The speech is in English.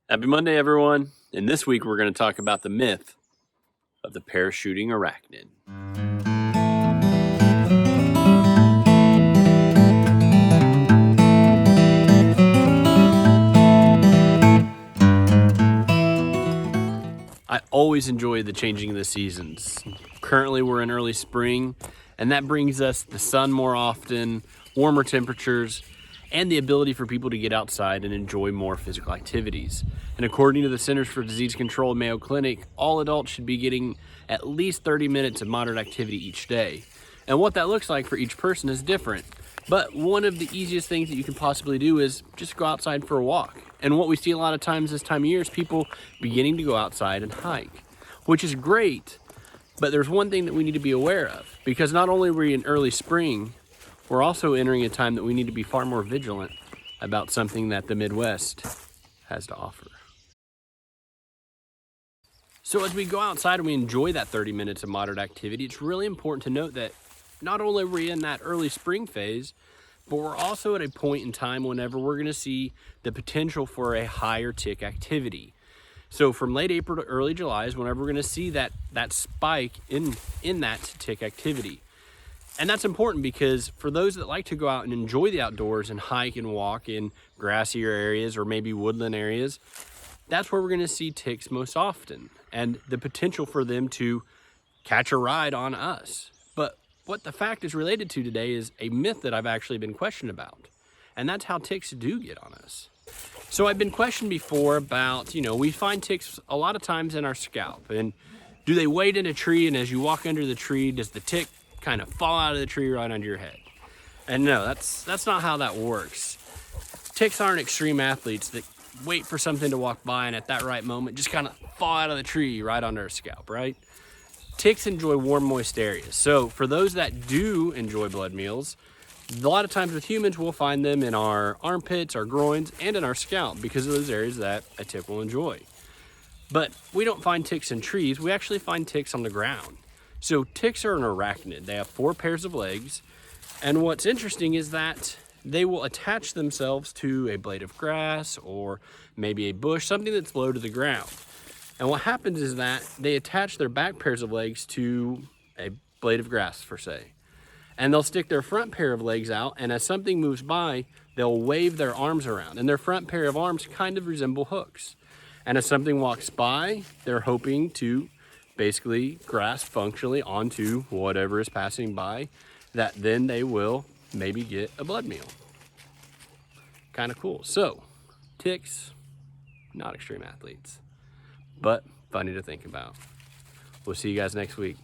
Happy Monday, everyone. And this week we're going to talk about the myth of the parachuting arachnid. I always enjoy the changing of the seasons. Currently we're in early spring, and that brings us the sun more often, warmer temperatures, and the ability for people to get outside and enjoy more physical activities. And according to the Centers for Disease Control at Mayo Clinic, all adults should be getting at least 30 minutes of moderate activity each day. And what that looks like for each person is different. But one of the easiest things that you can possibly do is just go outside for a walk. And what we see a lot of times this time of year is people beginning to go outside and hike, which is great. But there's one thing that we need to be aware of, because not only are we in early spring, we're also entering a time that we need to be far more vigilant about something that the Midwest has to offer. So as we go outside and we enjoy that 30 minutes of moderate activity, it's really important to note that not only are we in that early spring phase, but we're also at a point in time whenever we're going to see the potential for a higher tick activity. So from late April to early July is whenever we're going to see that spike in that tick activity. And that's important because for those that like to go out and enjoy the outdoors and hike and walk in grassier areas or maybe woodland areas, that's where we're going to see ticks most often, and the potential for them to catch a ride on us. But what the fact is related to today is a myth that I've actually been questioned about, and that's how ticks do get on us. So I've been questioned before about, we find ticks a lot of times in our scalp, and do they wait in a tree, and as you walk under the tree, does the tick kind of fall out of the tree right under your head? And no, that's not how that works. Ticks aren't extreme athletes that wait for something to walk by and at that right moment just kind of fall out of the tree right on their scalp, right? Ticks enjoy warm, moist areas. So for those that do enjoy blood meals, a lot of times with humans, we'll find them in our armpits, our groins, and in our scalp because of those areas that a tick will enjoy. But we don't find ticks in trees. We actually find ticks on the ground. So ticks are an arachnid. They have 4 pairs of legs. And what's interesting is that they will attach themselves to a blade of grass or maybe a bush, something that's low to the ground. And what happens is that they attach their back pairs of legs to a blade of grass, per se. And they'll stick their front pair of legs out, and as something moves by, they'll wave their arms around. And their front pair of arms kind of resemble hooks. And as something walks by, they're hoping to basically grasp functionally onto whatever is passing by, that then they will maybe get a blood meal. Kind of cool. So, ticks, not extreme athletes, but funny to think about. We'll see you guys next week.